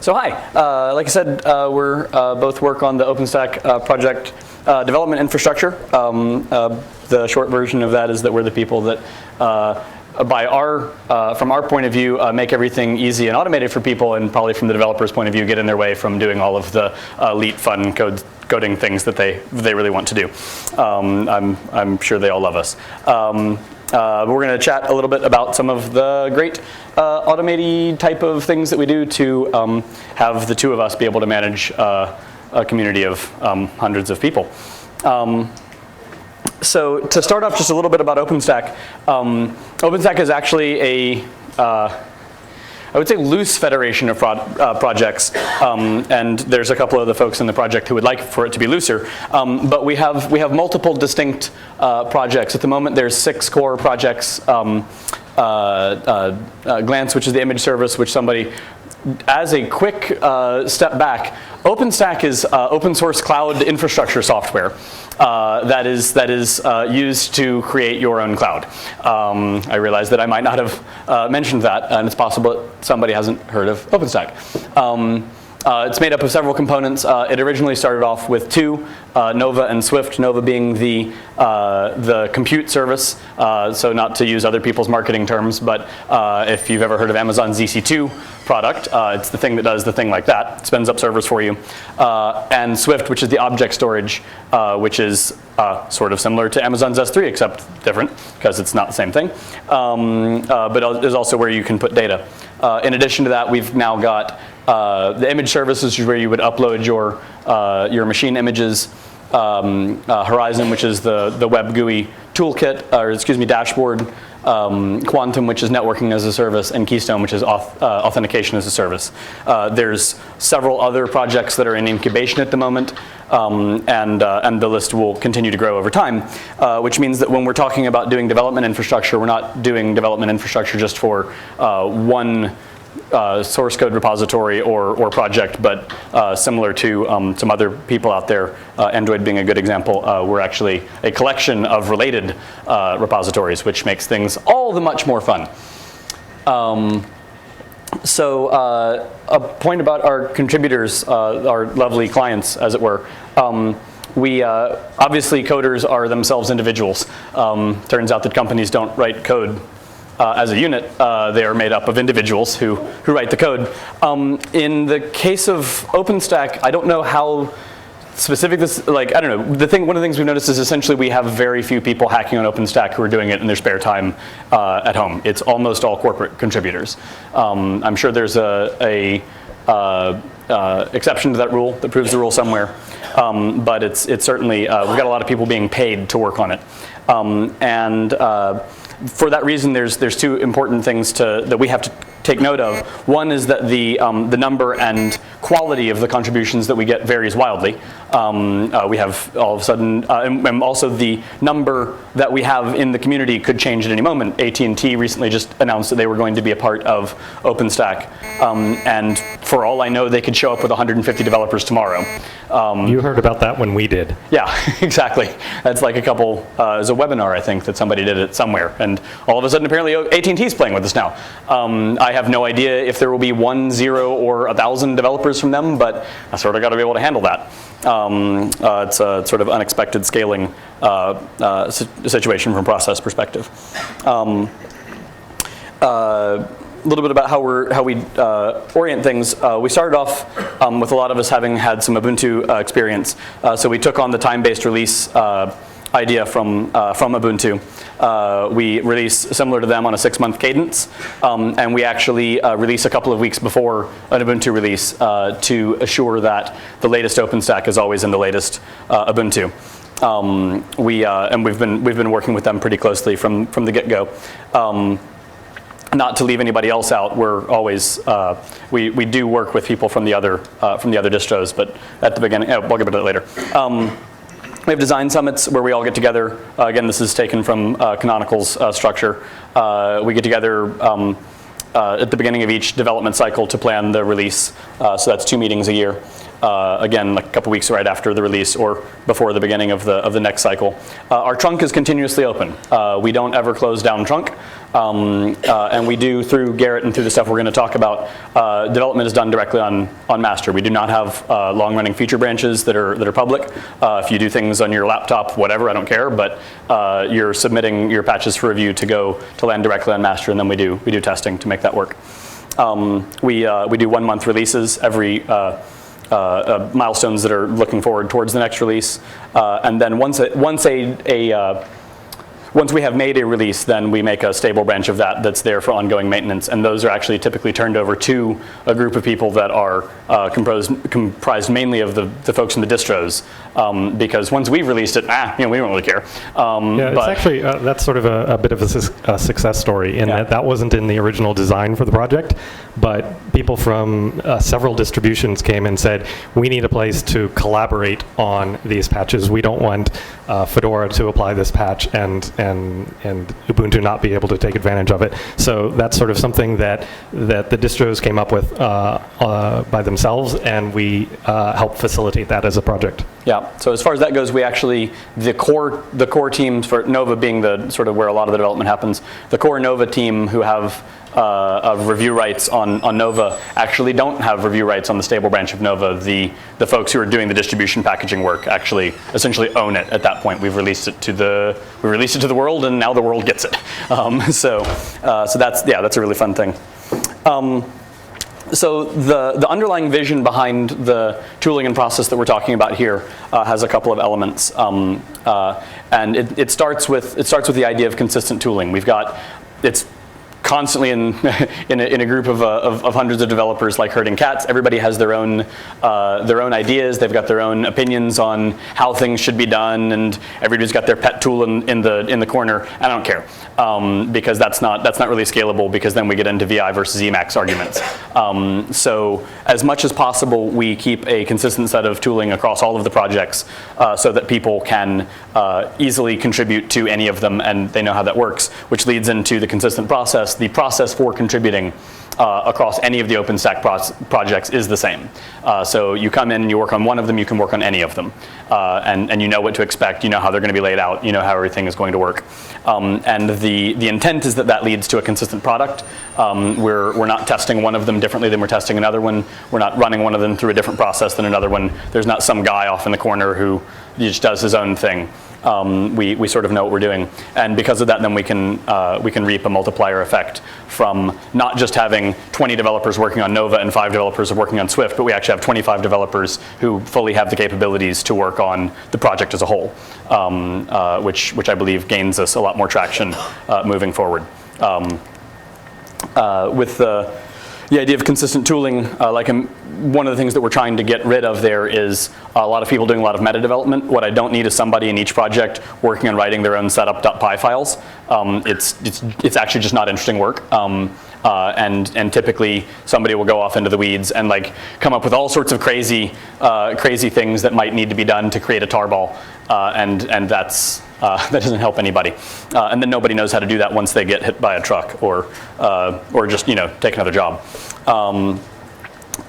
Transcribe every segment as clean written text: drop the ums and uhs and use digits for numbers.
So hi, like I said, we're both work on the OpenStack project development infrastructure. The short version of that is that we're the people that, from our point of view, make everything easy and automated for people, and probably from the developer's point of view, get in their way from doing all of the elite, fun coding things that they really want to do. I'm sure they all love us. We're going to chat a little bit about some of the great automated type of things that we do to have the two of us be able to manage a community of hundreds of people. So to start off, just a little bit about OpenStack. OpenStack is actually I would say loose federation of projects, and there's a couple of the folks in the project who would like for it to be looser. But we have multiple distinct projects. At the moment, there's 6 core projects. Glance, which is the image service, which somebody, as a quick step back, OpenStack is open source cloud infrastructure software that is used to create your own cloud. I realize that I might not have mentioned that, and it's possible that somebody hasn't heard of OpenStack. It's made up of several components. It originally started off with 2, Nova and Swift. Nova being the compute service, so not to use other people's marketing terms, but if you've ever heard of Amazon's EC2 product, it's the thing that does the thing like that. It spins up servers for you. And Swift, which is the object storage, which is sort of similar to Amazon's S3, except different, because it's not the same thing. But is also where you can put data. In addition to that, we've now got the image services, which is where you would upload your machine images. Horizon, which is the web GUI toolkit, or excuse me, dashboard. Quantum, which is networking as a service, and Keystone, which is authentication as a service. There's several other projects that are in incubation at the moment, and the list will continue to grow over time, which means that when we're talking about doing development infrastructure, we're not doing development infrastructure just for one source code repository or project, but similar to some other people out there, Android being a good example, we're actually a collection of related repositories, which makes things all the much more fun. So a point about our contributors, our lovely clients, as it were. We obviously, coders are themselves individuals. Turns out that companies don't write code as a unit. They are made up of individuals who write the code. In the case of OpenStack, I don't know how specific this, I don't know. One of the things we've noticed is essentially we have very few people hacking on OpenStack who are doing it in their spare time at home. It's almost all corporate contributors. I'm sure there's a exception to that rule that proves the rule somewhere. But it's certainly, we've got a lot of people being paid to work on it. For that reason, there's 2 important things that we have to take note of. One is that the number and quality of the contributions that we get varies wildly. We have all of a sudden, and also the number that we have in the community could change at any moment. AT&T recently just announced that they were going to be a part of OpenStack, and for all I know, they could show up with 150 developers tomorrow. You heard about that when we did. Yeah, exactly. That's like it was a webinar, I think, that somebody did it somewhere, and all of a sudden, apparently, AT&T's playing with us now. I have no idea if there will be 1, 0, or 1,000 developers from them, but I sort of got to be able to handle that. It's a sort of unexpected scaling situation from a process perspective. A little bit about how we orient things. We started off with a lot of us having had some Ubuntu experience, so we took on the time-based release idea from Ubuntu. We release similar to them on a 6-month cadence, and we actually release a couple of weeks before an Ubuntu release to assure that the latest OpenStack is always in the latest Ubuntu. And we've been working with them pretty closely from the get-go. Not to leave anybody else out, we're always we do work with people from the other distros, but at the beginning, we'll get to that later. We have design summits where we all get together. Again, this is taken from Canonical's structure. We get together at the beginning of each development cycle to plan the release. So that's 2 meetings a year. again, like a couple weeks right after the release or before the beginning of the next cycle. Our trunk is continuously open. We don't ever close down trunk. And we do, through Gerrit and through the stuff we're going to talk about, development is done directly on master. We do not have long-running feature branches that are public. If you do things on your laptop, whatever, I don't care, but you're submitting your patches for review to land directly on master, and then we do testing to make that work. We do 1 month releases every milestones that are looking forward towards the next release, and then once we have made a release, then we make a stable branch of that's there for ongoing maintenance, and those are actually typically turned over to a group of people that are comprised mainly of the folks in the distros, because once we've released it, we don't really care. It's actually, that's sort of a bit of a success story in that wasn't in the original design for the project, but people from several distributions came and said, we need a place to collaborate on these patches. We don't want Fedora to apply this patch and Ubuntu not be able to take advantage of it. So that's sort of something that the distros came up with by themselves, and we help facilitate that as a project. Yeah. So as far as that goes, we actually the core teams for Nova being the sort of where a lot of the development happens. The core Nova team who have of review rights on Nova actually don't have review rights on the stable branch of Nova. The folks who are doing the distribution packaging work actually essentially own it at that point. We've released it to the world, and now the world gets it. So that's a really fun thing. So the underlying vision behind the tooling and process that we're talking about here has a couple of elements, and it starts with the idea of consistent tooling. It's constantly in a group of hundreds of developers like herding cats. Everybody has their own ideas. They've got their own opinions on how things should be done, and everybody's got their pet tool in the corner. I don't care, because that's not really scalable, because then we get into VI versus Emacs arguments. So as much as possible, we keep a consistent set of tooling across all of the projects, so that people can easily contribute to any of them, and they know how that works, which leads into the consistent process. The process for contributing across any of the OpenStack projects is the same. So you come in and you work on one of them, you can work on any of them. And you know what to expect, you know how they're going to be laid out, you know how everything is going to work. And the intent is that leads to a consistent product. We're not testing one of them differently than we're testing another one. We're not running one of them through a different process than another one. There's not some guy off in the corner who just does his own thing. We sort of know what we're doing, and because of that, then we can reap a multiplier effect from not just having 20 developers working on Nova and 5 developers working on Swift, but we actually have 25 developers who fully have the capabilities to work on the project as a whole, which I believe gains us a lot more traction moving forward. With the idea of consistent tooling, one of the things that we're trying to get rid of there is a lot of people doing a lot of meta development. What I don't need is somebody in each project working on writing their own setup.py files. It's actually just not interesting work. And typically somebody will go off into the weeds and come up with all sorts of crazy things that might need to be done to create a tarball, and that doesn't help anybody. And then nobody knows how to do that once they get hit by a truck or just take another job.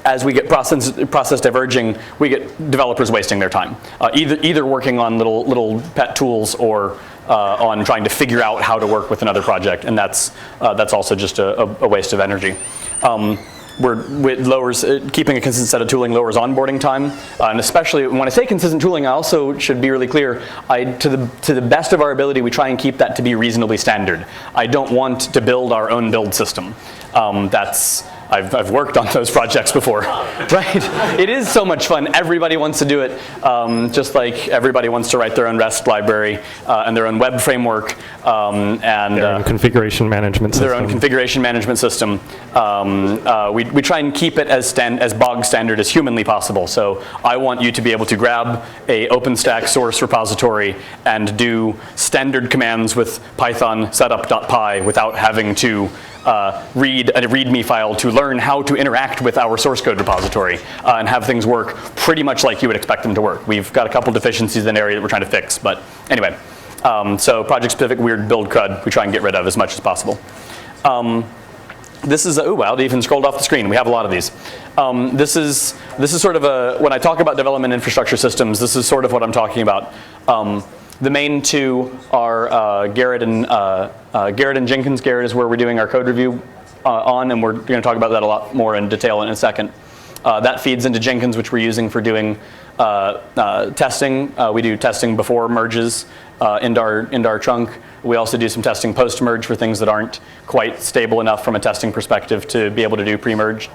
As we get process diverging, we get developers wasting their time, either working on little pet tools or on trying to figure out how to work with another project, and that's also just a waste of energy. Keeping a consistent set of tooling lowers onboarding time, and especially when I say consistent tooling, I also should be really clear. To the best of our ability, we try and keep that to be reasonably standard. I don't want to build our own build system. I've worked on those projects before, right? It is so much fun. Everybody wants to do it, just like everybody wants to write their own REST library and their own web framework and their own configuration management system. Their own configuration management system. We try and keep it as bog standard as humanly possible. So I want you to be able to grab a OpenStack source repository and do standard commands with Python setup.py without having to read a README file to learn how to interact with our source code repository and have things work pretty much like you would expect them to work. We've got a couple deficiencies in the area that we're trying to fix, but anyway. So project-specific weird build crud we try and get rid of as much as possible. This is, oh wow, they even scrolled off the screen. We have a lot of these. This is sort of when I talk about development infrastructure systems, this is sort of what I'm talking about. The main two are Gerrit and Jenkins. Gerrit is where we're doing our code review on, and we're going to talk about that a lot more in detail in a second. That feeds into Jenkins, which we're using for doing testing. We do testing before merges into our trunk. We also do some testing post-merge for things that aren't quite stable enough from a testing perspective to be able to do pre-merge.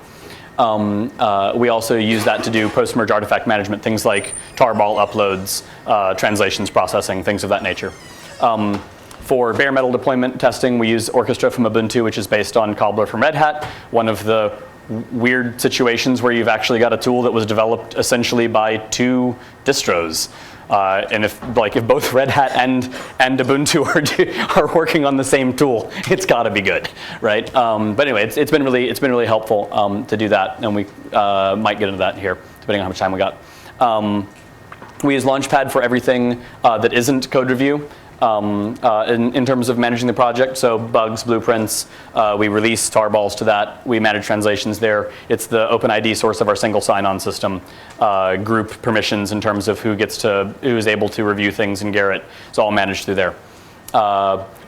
We also use that to do post-merge artifact management, things like tarball uploads, translations processing, things of that nature. For bare metal deployment testing, we use Orchestra from Ubuntu, which is based on Cobbler from Red Hat, one of the weird situations where you've actually got a tool that was developed essentially by two distros. And if both Red Hat and Ubuntu are working on the same tool, it's got to be good, right? But anyway, it's been really helpful to do that, and we might get into that here, depending on how much time we got. We use Launchpad for everything that isn't code review. In terms of managing the project, so bugs, blueprints, we release tarballs to that. We manage translations there. It's the OpenID source of our single sign-on system. Group permissions in terms of who is able to review things in Gerrit. It's all managed through there.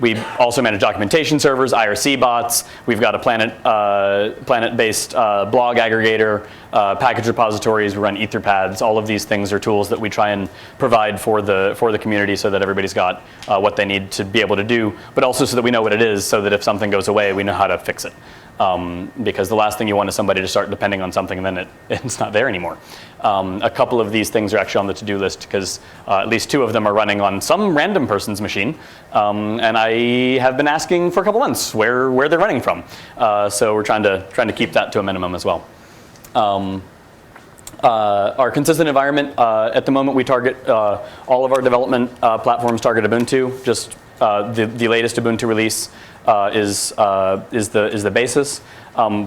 We also manage documentation servers, IRC bots. We've got a Planet-based blog aggregator, package repositories. We run Etherpads. All of these things are tools that we try and provide for the community so that everybody's got what they need to be able to do, but also so that we know what it is, so that if something goes away, we know how to fix it. Because the last thing you want is somebody to start depending on something and then it's not there anymore. A couple of these things are actually on the to-do list because at least two of them are running on some random person's machine. And I have been asking for a couple months where they're running from. So we're trying to keep that to a minimum as well. Our consistent environment, at the moment we target, all of our development platforms target Ubuntu. Just the latest Ubuntu release is the basis,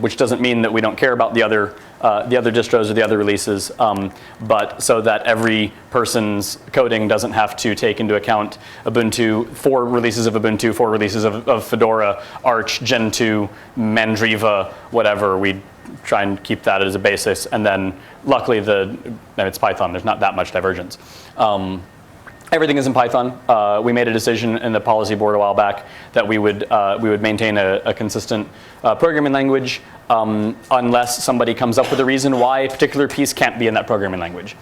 which doesn't mean that we don't care about the other distros or the other releases, but so that every person's coding doesn't have to take into account Ubuntu, 4 releases of Ubuntu, 4 releases of Fedora, Arch, Gentoo, Mandriva, whatever. We try and keep that as a basis, and then luckily it's Python. There's not that much divergence. Everything is in Python. We made a decision in the policy board a while back that we would maintain a consistent programming language unless somebody comes up with a reason why a particular piece can't be in that programming language.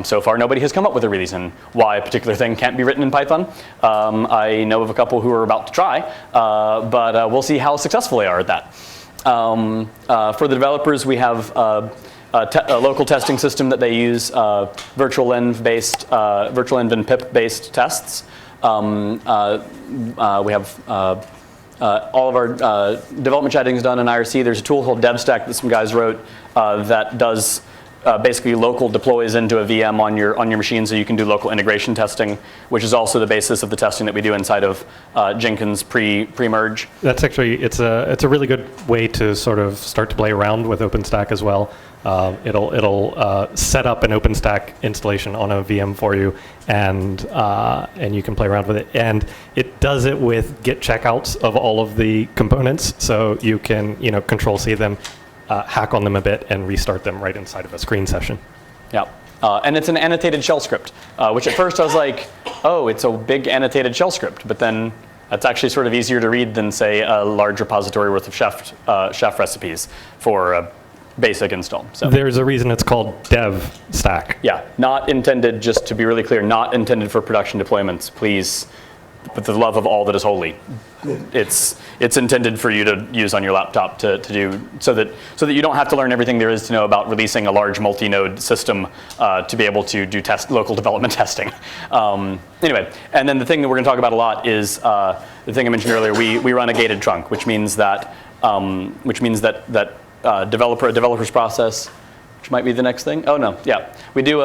So far, nobody has come up with a reason why a particular thing can't be written in Python. I know of a couple who are about to try, but we'll see how successful they are at that. For the developers, we have a local testing system that they use, virtualenv and pip-based tests. We have all of our development chatting is done in IRC. There's a tool called DevStack that some guys wrote that does basically local deploys into a VM on your machine, so you can do local integration testing, which is also the basis of the testing that we do inside of Jenkins pre-merge. That's actually it's a really good way to sort of start to play around with OpenStack as well. It'll set up an OpenStack installation on a VM for you, and you can play around with it. And it does it with git checkouts of all of the components, so you can Control-C them, hack on them a bit, and restart them right inside of a screen session. Yeah, and it's an annotated shell script, which at first I was like, oh, it's a big annotated shell script, but then that's actually sort of easier to read than, say, a large repository worth of chef recipes for a basic install. So there's a reason it's called DevStack. Yeah, not intended, just to be really clear, not intended for production deployments. Please, with the love of all that is holy, it's intended for you to use on your laptop to do so that you don't have to learn everything there is to know about releasing a large multi-node system to be able to do local development testing. Anyway, and then the thing that we're going to talk about a lot is the thing I mentioned earlier. We run a gated trunk, which means that a developer's process, which might be the next thing. Oh no, yeah, we do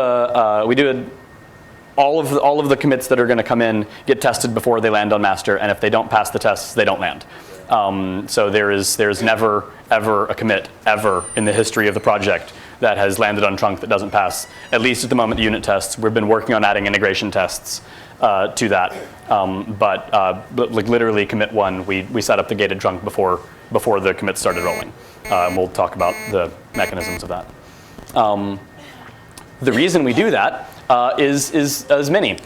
all of the commits that are going to come in get tested before they land on master, and if they don't pass the tests, they don't land. So there's never ever a commit ever in the history of the project that has landed on trunk that doesn't pass. At least at the moment, the unit tests. We've been working on adding integration tests to that, but like literally commit 1, we set up the gated trunk before before the commits started rolling. And we'll talk about the mechanisms of that. The reason we do that is many.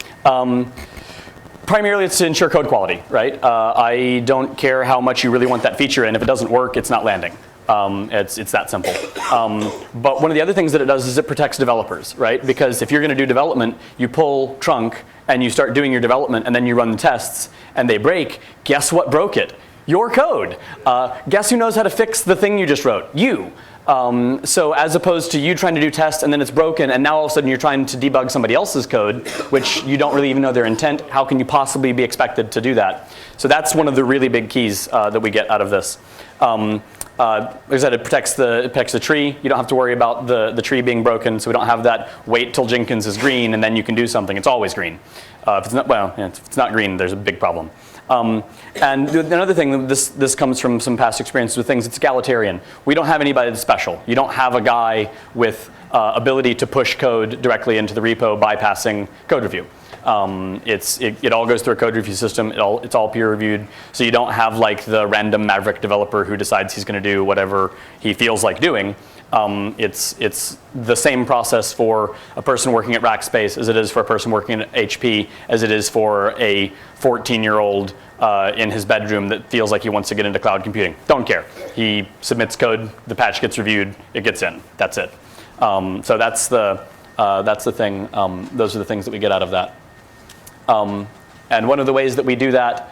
Primarily, it's to ensure code quality, right? I don't care how much you really want that feature, and if it doesn't work, it's not landing. It's that simple. But one of the other things that it does is it protects developers, right? Because if you're going to do development, you pull trunk and you start doing your development, and then you run the tests, and they break. Guess what broke it? Your code. Guess who knows how to fix the thing you just wrote? You. So as opposed to you trying to do tests and then it's broken, and now all of a sudden you're trying to debug somebody else's code, which you don't really even know their intent, how can you possibly be expected to do that? So that's one of the really big keys that we get out of this. Like I said, it protects the tree. You don't have to worry about the tree being broken, so we don't have that wait till Jenkins is green and then you can do something. It's always green. If it's not, well, if it's not green, there's a big problem. And another thing, this comes from some past experiences with things, it's egalitarian. We don't have anybody that's special. You don't have a guy with ability to push code directly into the repo bypassing code review. It all goes through a code review system. It's all peer reviewed. So you don't have like the random maverick developer who decides he's going to do whatever he feels like doing. It's the same process for a person working at Rackspace as it is for a person working at HP, as it is for a 14-year-old in his bedroom that feels like he wants to get into cloud computing. Don't care. He submits code, the patch gets reviewed, it gets in. That's it. So that's the thing. Those are the things that we get out of that. And one of the ways that we do that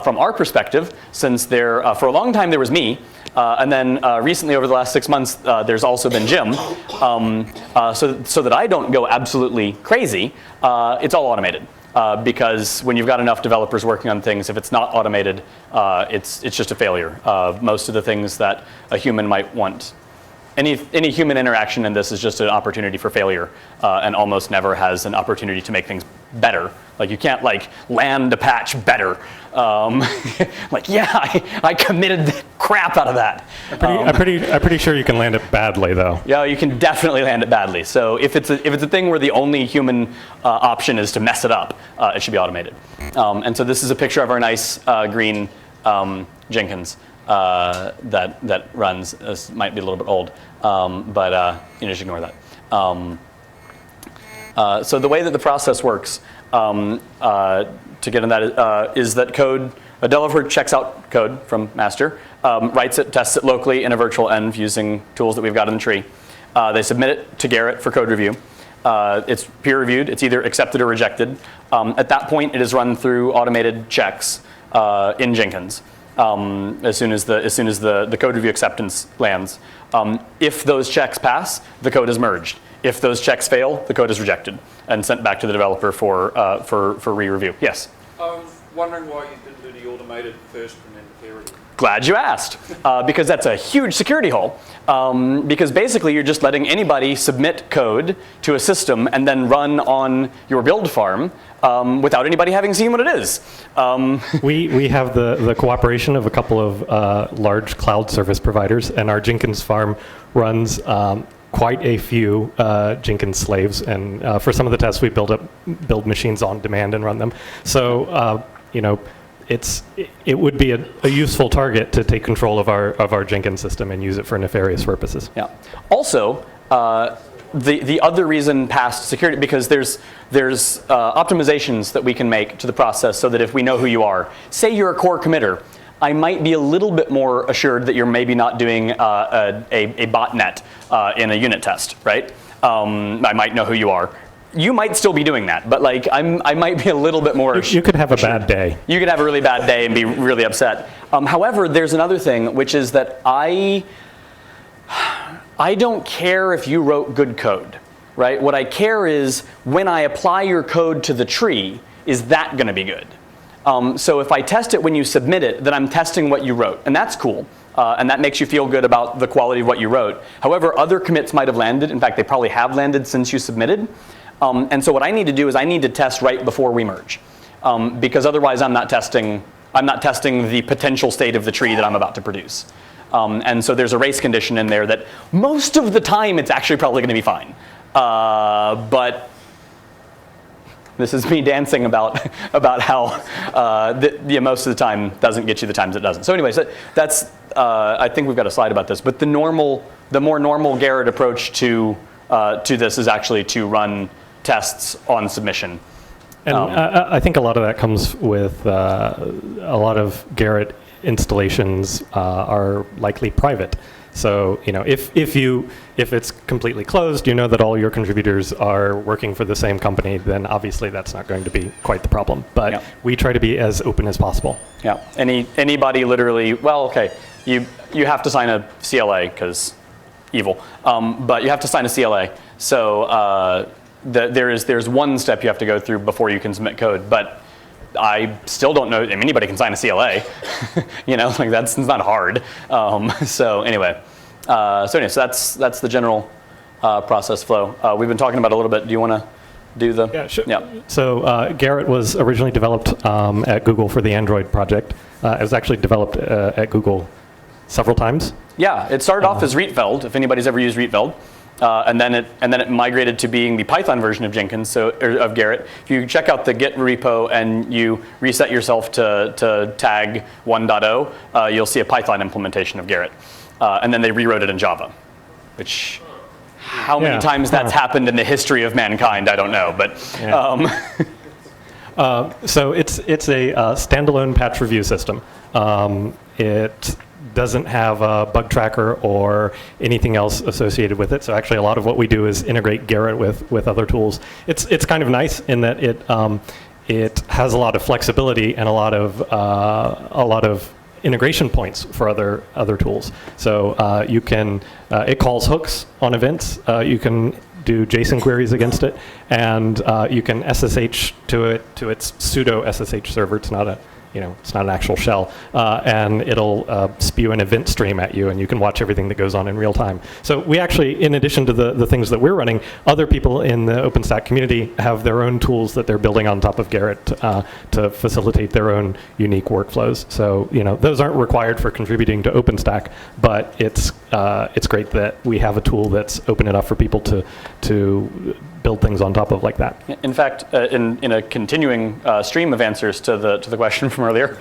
from our perspective, since for a long time there was me, and then recently over the last 6 months there's also been Jim, so that I don't go absolutely crazy, it's all automated. Because when you've got enough developers working on things, if it's not automated, it's just a failure. Most of the things that a human might want, any human interaction in this is just an opportunity for failure, and almost never has an opportunity to make things better. Like you can't like land a patch better. Like yeah, I committed the crap out of that. I'm pretty sure you can land it badly though. Yeah, you can definitely land it badly. So if it's a thing where the only human option is to mess it up, it should be automated. And so this is a picture of our nice green Jenkins that runs. This might be a little bit old, but you just ignore that. So the way that the process works to get in that is that a developer checks out code from master, writes it, tests it locally in a virtual env using tools that we've got in the tree. They submit it to Gerrit for code review. It's peer reviewed. It's either accepted or rejected. At that point, it is run through automated checks in Jenkins. As soon as the code review acceptance lands. If those checks pass, the code is merged. If those checks fail, the code is rejected and sent back to the developer for re-review. Yes? I was wondering why you didn't do the automated first and then the peer review. Glad you asked, because that's a huge security hole. Because basically you're just letting anybody submit code to a system and then run on your build farm without anybody having seen what it is. We have the cooperation of a couple of large cloud service providers, and our Jenkins farm runs quite a few Jenkins slaves. And for some of the tests, we build machines on demand and run them. So it would be a useful target to take control of our Jenkins system and use it for nefarious purposes. Yeah. Also, the other reason past security, because there's optimizations that we can make to the process so that if we know who you are, say you're a core committer, I might be a little bit more assured that you're maybe not doing a botnet in a unit test, right? I might know who you are. You might still be doing that, but like I might be a little bit more. You could have a bad day. You could have a really bad day and be really upset. However, there's another thing, which is that I don't care if you wrote good code, right? What I care is when I apply your code to the tree, is that going to be good? So if I test it when you submit it, then I'm testing what you wrote, and that's cool. And that makes you feel good about the quality of what you wrote. However, other commits might have landed. In fact, they probably have landed since you submitted. And so what I need to do is I need to test right before we merge, because otherwise I'm not testing the potential state of the tree that I'm about to produce. And so there's a race condition in there that most of the time it's actually probably going to be fine, but This is me dancing about how most of the time doesn't get you the times it doesn't. So anyways, that's I think we've got a slide about this. But the more normal Gerrit approach to this is actually to run tests on submission. And I think a lot of that comes with a lot of Gerrit installations are likely private. So if it's completely closed, you know that all your contributors are working for the same company, then obviously that's not going to be quite the problem. But we try to be as open as possible. Yeah. Anybody literally, well, okay, you have to sign a CLA because evil, but you have to sign a CLA. So there's one step you have to go through before you can submit code, but I still don't know. I mean, anybody can sign a CLA. That's not hard. So anyway, so that's the general process flow. We've been talking about it a little bit. Do you want to do the? Yeah, sure. Yeah. So Gerrit was originally developed at Google for the Android project. It was actually developed at Google several times. Yeah, it started off as Rietveld. If anybody's ever used Rietveld. And then it migrated to being the Python version of Jenkins, of Gerrit. If you check out the Git repo and you reset yourself to tag 1.0, you'll see a Python implementation of Gerrit. And then they rewrote it in Java, which how many times that's happened in the history of mankind, I don't know. But so it's a standalone patch review system. It doesn't have a bug tracker or anything else associated with it. So actually, a lot of what we do is integrate Gerrit with other tools. It's kind of nice in that it has a lot of flexibility and a lot of integration points for other tools. So you can it calls hooks on events. You can do JSON queries against it, and you can SSH to its pseudo SSH server. It's not an actual shell, and it'll spew an event stream at you, and you can watch everything that goes on in real time. So we actually, in addition to the things that we're running, other people in the OpenStack community have their own tools that they're building on top of Gerrit to facilitate their own unique workflows. So those aren't required for contributing to OpenStack, but it's great that we have a tool that's open enough for people to build things on top of like that. In fact, in a continuing stream of answers to the question from earlier,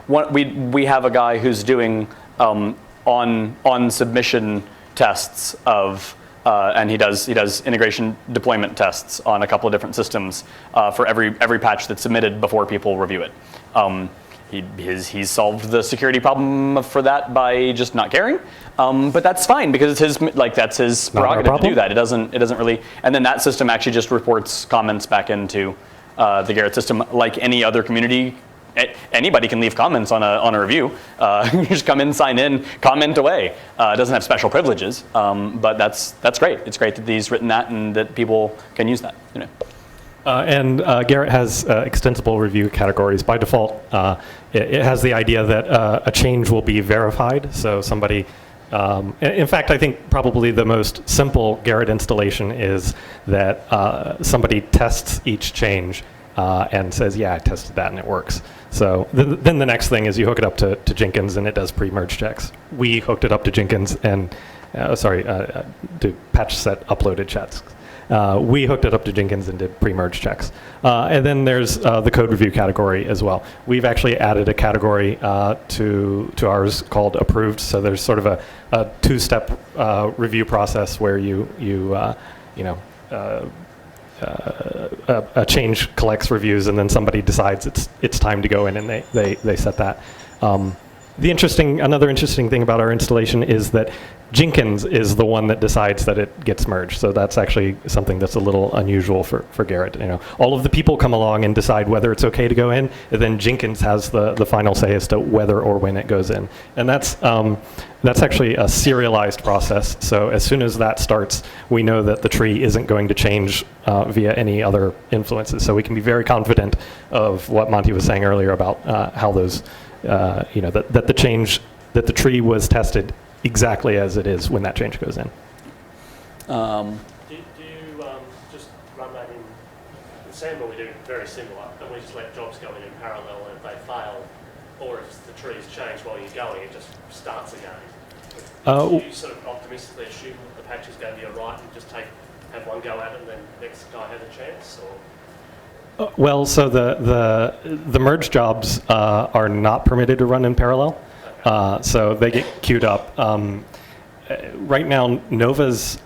we have a guy who's doing on submission tests of, and he does integration deployment tests on a couple of different systems for every patch that's submitted before people review it. He's solved the security problem for that by just not caring, but that's fine because that's his prerogative to do that. It doesn't really, and then that system actually just reports comments back into the Gerrit system like any other community. Anybody can leave comments on a review. You just come in, sign in, comment away. It doesn't have special privileges, but that's great. It's great that he's written that and that people can use that. And Gerrit has extensible review categories. By default, it has the idea that a change will be verified. So somebody, in fact, I think probably the most simple Gerrit installation is that somebody tests each change and says, yeah, I tested that and it works. So then the next thing is you hook it up to Jenkins and it does pre-merge checks. We hooked it up to Jenkins and, to patch set uploaded checks. We hooked it up to Jenkins and did pre-merge checks. And then there's the code review category as well. We've actually added a category to ours called approved. So there's sort of a two-step review process where a change collects reviews and then somebody decides it's time to go in and they set that. Another interesting thing about our installation is that Jenkins is the one that decides that it gets merged. So that's actually something that's a little unusual for Gerrit. All of the people come along and decide whether it's okay to go in, and then Jenkins has the final say as to whether or when it goes in. And that's actually a serialized process. So as soon as that starts, we know that the tree isn't going to change via any other influences. So we can be very confident of what Monty was saying earlier about how those, that the tree was tested exactly as it is when that change goes in. Do you just run that in Samba? We do very similar, and we just let jobs go in parallel, and if they fail, or if the tree's changed while you're going, it just starts again. Do you sort of optimistically assume that the patch is going to be alright and just have one go at it and then the next guy has a chance? Or? Well, so the merge jobs are not permitted to run in parallel, so they get queued up. Right now, Nova's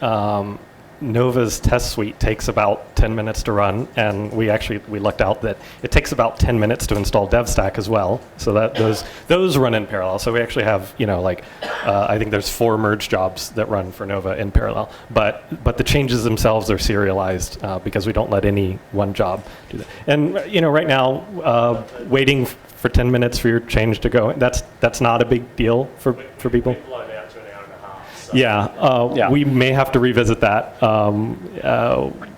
test suite takes about 10 minutes to run, and we lucked out that it takes about 10 minutes to install DevStack as well. So that those run in parallel. So we actually have, I think there's 4 merge jobs that run for Nova in parallel. But the changes themselves are serialized because we don't let any one job do that. And right now, waiting for 10 minutes for your change to go, that's not a big deal for people. We've blown out to an hour and a half. So. Yeah, we may have to revisit that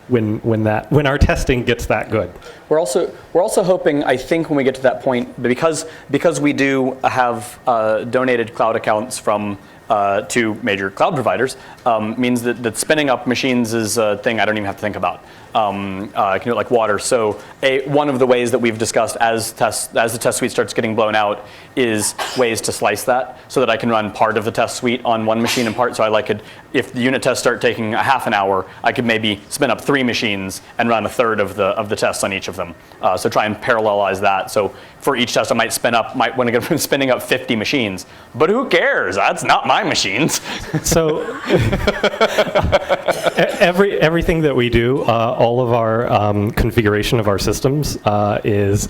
when our testing gets that good. We're also hoping, I think, when we get to that point, because we do have donated cloud accounts from 2 major cloud providers, means that spinning up machines is a thing I don't even have to think about. I can do it like water. So one of the ways that we've discussed as the test suite starts getting blown out is ways to slice that so that I can run part of the test suite on one machine and part. So if the unit tests start taking a half an hour, I could maybe spin up 3 machines and run a third of the tests on each of them. So try and parallelize that. So for each test, I might want to get spinning up 50 machines. But who cares? That's not my machines. So everything that we do, all of our configuration of our systems is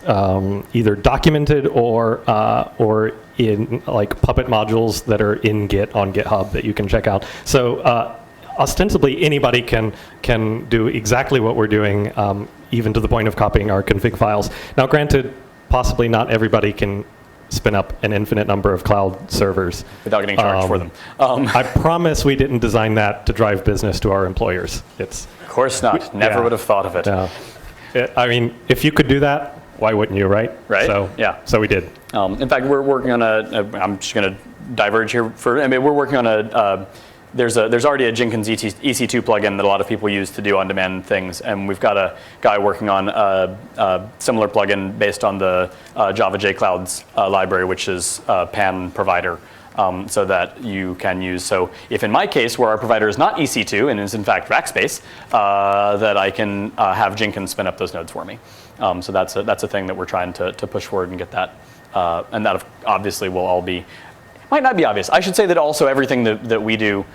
either documented or in like Puppet modules that are in Git on GitHub that you can check out. So ostensibly anybody can do exactly what we're doing, even to the point of copying our config files. Now, granted, possibly not everybody can spin up an infinite number of cloud servers without getting charged for them. I promise we didn't design that to drive business to our employers. Of course not. Never would have thought of it. I mean, if you could do that, why wouldn't you, right? Right. So we did. In fact, we're working on I'm just going to diverge here. We're working on there's already a Jenkins EC2 plugin that a lot of people use to do on-demand things, and we've got a guy working on a similar plugin based on the Java JClouds library, which is a PAN provider, so that you can use. So if in my case, where our provider is not EC2 and is in fact Rackspace, that I can have Jenkins spin up those nodes for me. So that's a thing that we're trying to push forward and get that, and that obviously will all be. Might not be obvious. I should say that also everything that we do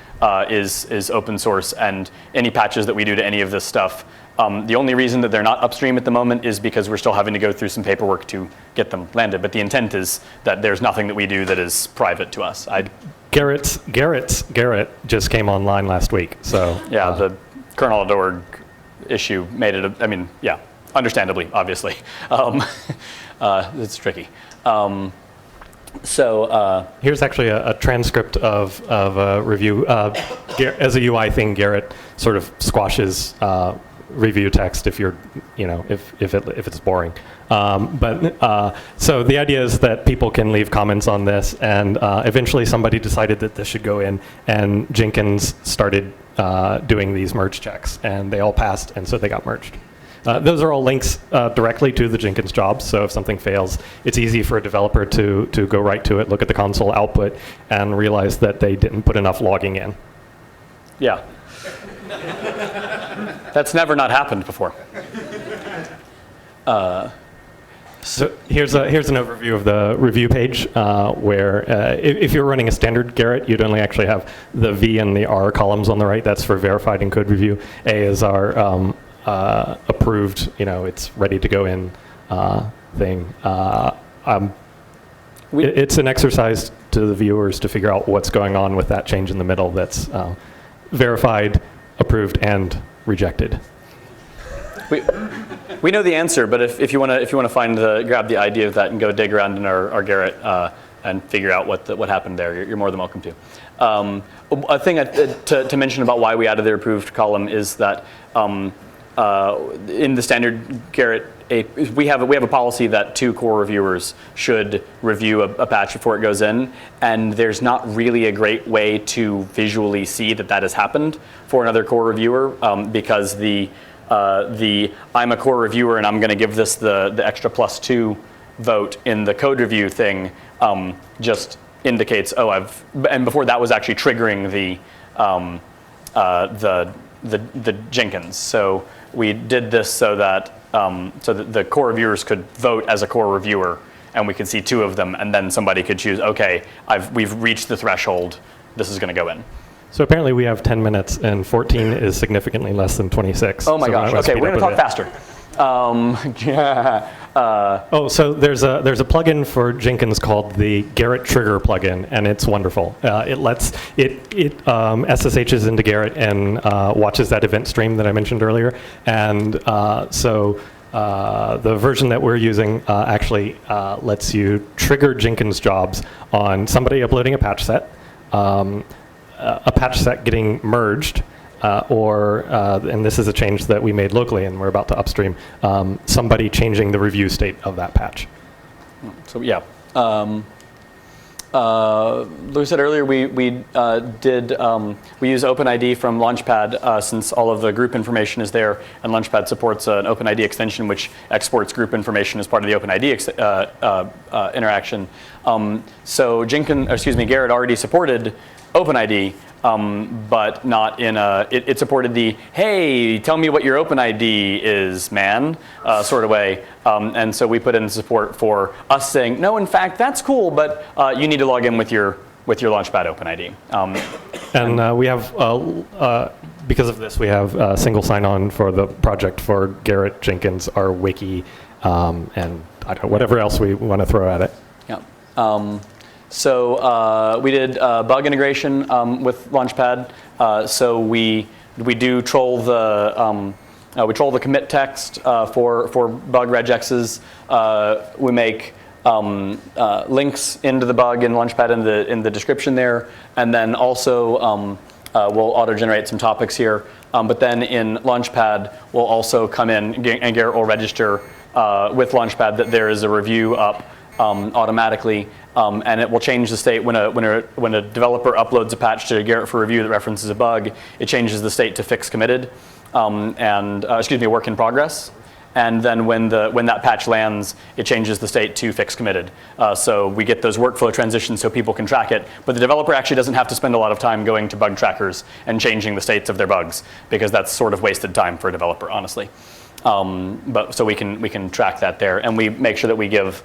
is open source, and any patches that we do to any of this stuff, the only reason that they're not upstream at the moment is because we're still having to go through some paperwork to get them landed. But the intent is that there's nothing that we do that is private to us. Gerrit just came online last week. So yeah, the kernel.org issue made it. Understandably, obviously, it's tricky. So here's actually a transcript of a review. As a UI thing, Gerrit sort of squashes review text if you're, if it's boring. So the idea is that people can leave comments on this, and eventually somebody decided that this should go in, and Jenkins started doing these merge checks, and they all passed, and so they got merged. Those are all links directly to the Jenkins jobs, so if something fails, it's easy for a developer to go right to it, look at the console output, and realize that they didn't put enough logging in. Yeah. That's never not happened before. So here's an overview of the review page, where if you're running a standard Gerrit, you'd only actually have the V and the R columns on the right. That's for verified in code review. A is our approved, it's ready to go in thing. It's an exercise to the viewers to figure out what's going on with that change in the middle that's verified, approved, and rejected. We know the answer, but if you want to grab the idea of that and go dig around in our Gerrit and figure out what happened there, you're more than welcome to. A thing to mention about why we added the approved column is that in the standard Gerrit, we have a policy that 2 core reviewers should review a patch before it goes in, and there's not really a great way to visually see that has happened for another core reviewer, because the I'm a core reviewer and I'm going to give this the extra +2 vote in the code review thing just indicates, and before that was actually triggering the Jenkins. So we did this so that the core reviewers could vote as a core reviewer, and we could see 2 of them, and then somebody could choose, okay, we've reached the threshold, this is going to go in. So apparently we have 10 minutes, and 14 is significantly less than 26. Oh my gosh, okay, we're going to talk faster. So there's a plugin for Jenkins called the Gerrit trigger plugin, and it's wonderful. It SSHs into Gerrit and watches that event stream that I mentioned earlier. And the version that we're using actually lets you trigger Jenkins jobs on somebody uploading a patch set getting merged. And this is a change that we made locally and we're about to upstream, somebody changing the review state of that patch. So yeah, Lou said earlier we use OpenID from Launchpad since all of the group information is there, and Launchpad supports an OpenID extension which exports group information as part of the OpenID interaction. So Gerrit already supported OpenID, but not in it supported the, hey, tell me what your OpenID is, man, sort of way. And so we put in support for us saying, no, in fact, that's cool, but you need to log in with your Launchpad OpenID. And we have, because of this, we have single sign-on for the project for Gerrit, Jenkins, our wiki, and I don't know, whatever else we want to throw at it. Yeah. So we did bug integration with Launchpad. So we do troll the commit text for bug regexes. We make links into the bug in Launchpad in the description there, and then also we'll auto-generate some topics here. But then in Launchpad, we'll also come in and Gerrit will register with Launchpad that there is a review up automatically. And it will change the state when a developer uploads a patch to Gerrit for review that references a bug. It changes the state to fix committed, work in progress. And then when that patch lands, it changes the state to fix committed. So we get those workflow transitions so people can track it. But the developer actually doesn't have to spend a lot of time going to bug trackers and changing the states of their bugs, because that's sort of wasted time for a developer, honestly. But so we can track that there, and we make sure that we give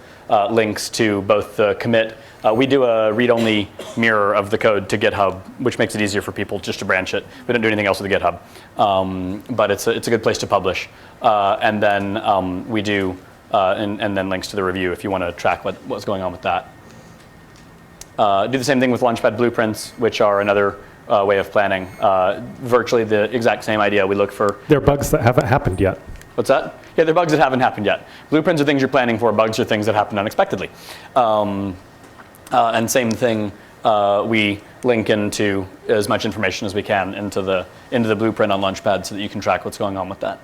links to both the commit. We do a read-only mirror of the code to GitHub, which makes it easier for people just to branch it. We don't do anything else with the GitHub, but it's a good place to publish. And then we do and then links to the review if you want to track what's going on with that. Do the same thing with Launchpad blueprints, which are another way of planning. Virtually the exact same idea. We look for. There are bugs that haven't happened yet. What's that? Yeah, they're bugs that haven't happened yet. Blueprints are things you're planning for. Bugs are things that happen unexpectedly. And same thing, we link into as much information as we can into the blueprint on Launchpad so that you can track what's going on with that.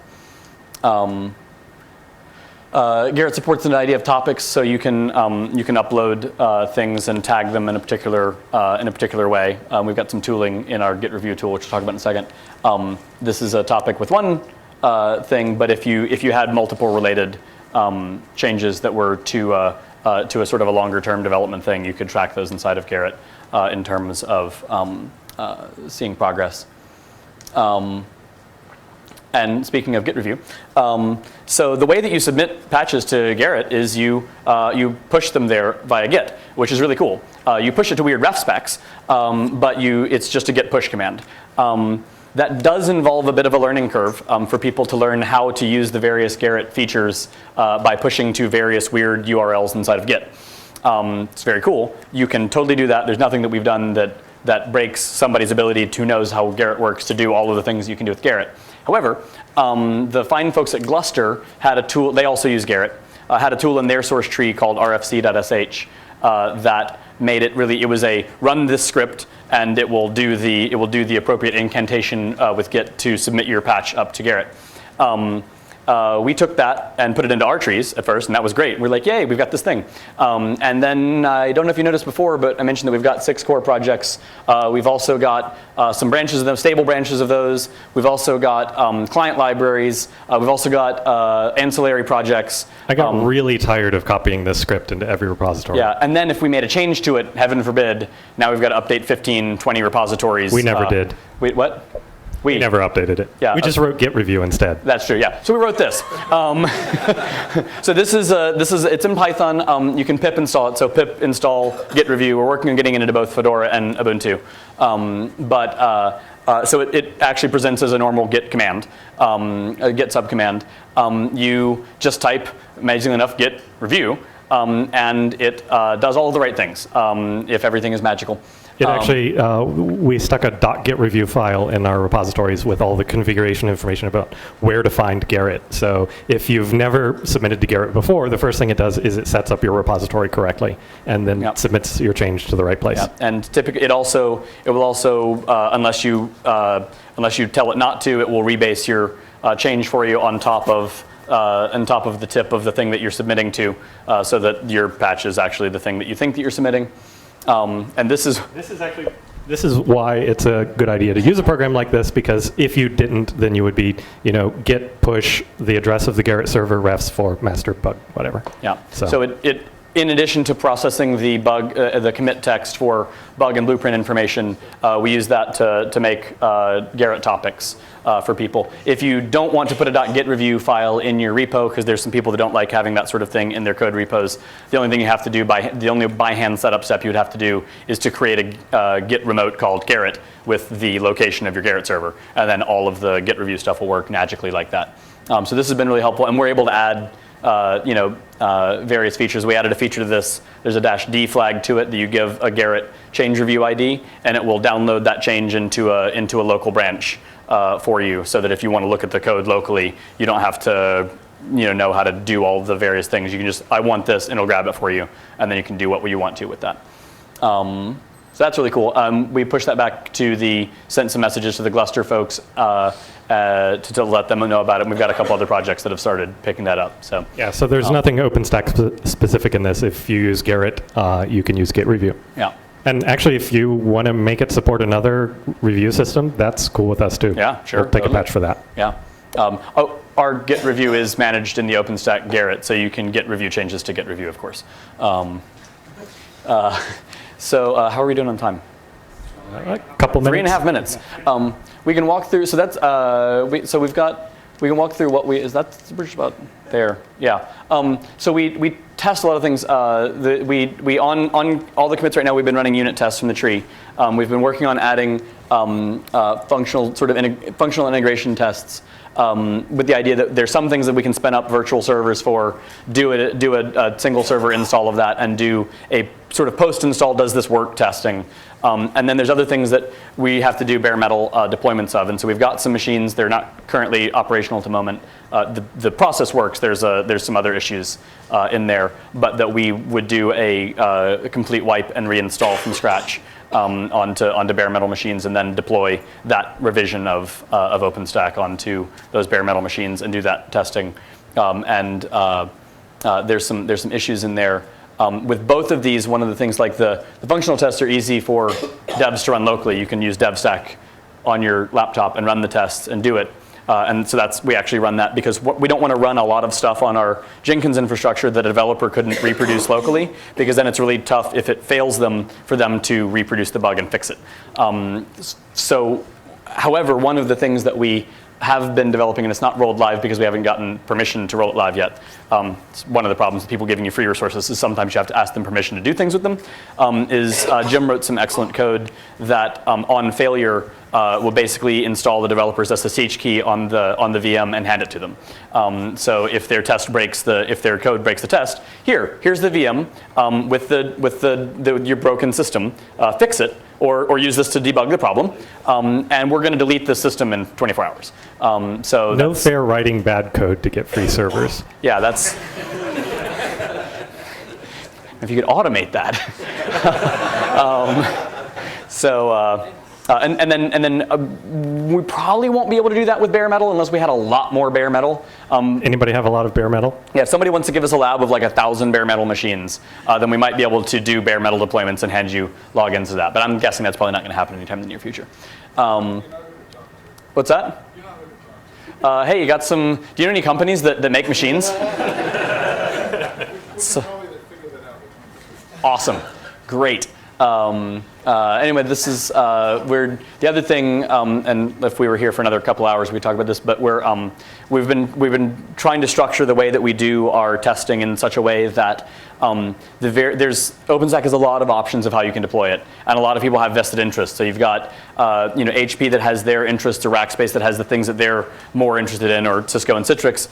Gerrit supports an idea of topics, so you can upload things and tag them in a particular way. We've got some tooling in our Git review tool, which we'll talk about in a second. This is a topic with one thing, but if you had multiple related changes that were to a sort of a longer term development thing, you could track those inside of Gerrit in terms of seeing progress. And speaking of Git review, so the way that you submit patches to Gerrit is you push them there via Git, which is really cool. You push it to weird ref specs, but it's just a Git push command. That does involve a bit of a learning curve for people to learn how to use the various Gerrit features by pushing to various weird URLs inside of Git. It's very cool. You can totally do that. There's nothing that we've done that breaks somebody's ability to know how Gerrit works to do all of the things you can do with Gerrit. However, the fine folks at Gluster had a tool, they also use Gerrit, had a tool in their source tree called rfc.sh that made it really, it was a run this script and it will do the appropriate incantation with Git to submit your patch up to Gerrit. We took that and put it into our trees at first, and that was great. We're like, yay, we've got this thing. And then I don't know if you noticed before, but I mentioned that we've got 6 core projects. We've also got some branches of them, stable branches of those. We've also got client libraries. We've also got ancillary projects. I got really tired of copying this script into every repository. Yeah, and then if we made a change to it, heaven forbid, now we've got to update 15, 20 repositories. We never did. Wait, what? We never updated it. Yeah, we just wrote git review instead. That's true, yeah. So we wrote this. So this is it's in Python. You can pip install it. So pip install git review. We're working on getting it into both Fedora and Ubuntu. So it actually presents as a normal git command, a git subcommand. You just type, amazingly enough, git review, and it does all of the right things if everything is magical. It actually, we stuck a .git review file in our repositories with all the configuration information about where to find Gerrit. So if you've never submitted to Gerrit before, the first thing it does is it sets up your repository correctly and then submits your change to the right place. Yep. And typically, it will also unless you tell it not to, it will rebase your change for you on top of the tip of the thing that you're submitting to, so that your patch is actually the thing that you think that you're submitting. And this is why it's a good idea to use a program like this, because if you didn't, then you would be, git push the address of the Gerrit server refs for master bug, whatever. Yeah. So it in addition to processing the bug, the commit text for bug and blueprint information, we use that to make Gerrit topics for people. If you don't want to put a .git review file in your repo, because there's some people that don't like having that sort of thing in their code repos, the only thing you have to do the only by hand setup step you would have to do is to create a git remote called Gerrit with the location of your Gerrit server, and then all of the git review stuff will work magically like that. So this has been really helpful, and we're able to add various features. We added a feature to this. There's a -d flag to it that you give a Gerrit change review ID, and it will download that change into a local branch for you, so that if you want to look at the code locally, you don't have to know how to do all the various things. You can just, I want this, and it'll grab it for you, and then you can do what you want to with that. So that's really cool. We pushed that back to sent some messages to the Gluster folks to let them know about it. And we've got a couple other projects that have started picking that up. So yeah, so there's nothing OpenStack specific in this. If you use Gerrit, you can use git review. Yeah. And actually, if you want to make it support another review system, that's cool with us too. Yeah, sure. We'll take a patch for that. Yeah. Our git review is managed in the OpenStack Gerrit, so you can git review changes to git review, of course. So how are we doing on time? A couple minutes. 3.5 minutes. We can walk through. So that's we can walk through what we're just about there. Yeah. So we test a lot of things. We on all the commits right now. We've been running unit tests from the tree. We've been working on adding functional integration tests. With the idea that there's some things that we can spin up virtual servers for, do a single server install of that, and do a sort of post-install does this work testing. And then there's other things that we have to do bare metal deployments of. And so we've got some machines. They're not currently operational at the moment. The process works. There's some other issues in there, but that we would do a complete wipe and reinstall from scratch onto bare metal machines, and then deploy that revision of OpenStack onto those bare metal machines and do that testing. There's some issues in there. With both of these, one of the things, like the functional tests are easy for devs to run locally. You can use DevStack on your laptop and run the tests and do it. And so we actually run that because we don't want to run a lot of stuff on our Jenkins infrastructure that a developer couldn't reproduce locally, because then it's really tough if it fails them for them to reproduce the bug and fix it. However, one of the things that we have been developing, and it's not rolled live because we haven't gotten permission to roll it live yet. It's one of the problems with people giving you free resources is sometimes you have to ask them permission to do things with them. Jim wrote some excellent code that on failure will basically install the developer's SSH key on the VM and hand it to them. So if their test breaks if their code breaks the test, here's the VM with your broken system. Fix it. Or use this to debug the problem, and we're going to delete the system in 24 hours. No fair writing bad code to get free servers. Yeah, that's. If you could automate that. And then we probably won't be able to do that with bare metal unless we had a lot more bare metal. Anybody have a lot of bare metal? Yeah, if somebody wants to give us a lab of like 1,000 bare metal machines, then we might be able to do bare metal deployments and hand you logins to that. But I'm guessing that's probably not going to happen anytime in the near future. What's that? Hey, you got some? Do you know any companies that make machines? Awesome, great. Anyway, this is the other thing, and if we were here for another couple hours, we'd talk about this. But we've been trying to structure the way that we do our testing in such a way that OpenStack has a lot of options of how you can deploy it, and a lot of people have vested interests. So you've got HP that has their interests, or Rackspace that has the things that they're more interested in, or Cisco and Citrix.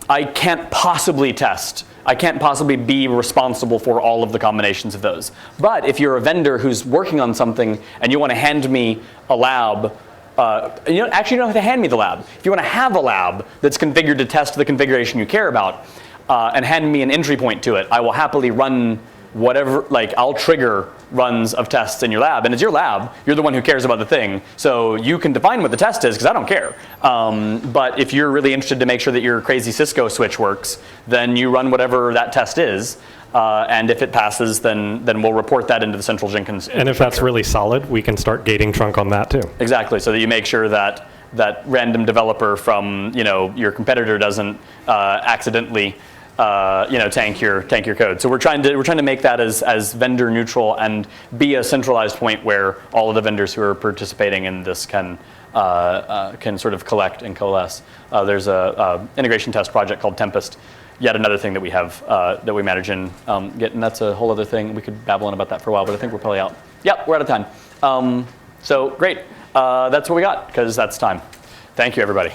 I can't possibly test. I can't possibly be responsible for all of the combinations of those. But if you're a vendor who's working on something and you want to hand me a lab, actually you don't have to hand me the lab. If you want to have a lab that's configured to test the configuration you care about, and hand me an entry point to it, I will happily run whatever, I'll trigger runs of tests in your lab. And it's your lab, you're the one who cares about the thing. So you can define what the test is, because I don't care. But if you're really interested to make sure that your crazy Cisco switch works, then you run whatever that test is. And if it passes, then we'll report that into the central Jenkins. And if that's really solid, we can start gating trunk on that too. Exactly, so that you make sure that that random developer from your competitor doesn't accidentally tank your code. So we're trying to make that as vendor neutral and be a centralized point where all of the vendors who are participating in this can sort of collect and coalesce. There's a integration test project called Tempest. Yet another thing that we have that we manage in Git, and that's a whole other thing. We could babble on about that for a while, but I think we're probably out. Yep, we're out of time. So great. That's what we got, because that's time. Thank you, everybody.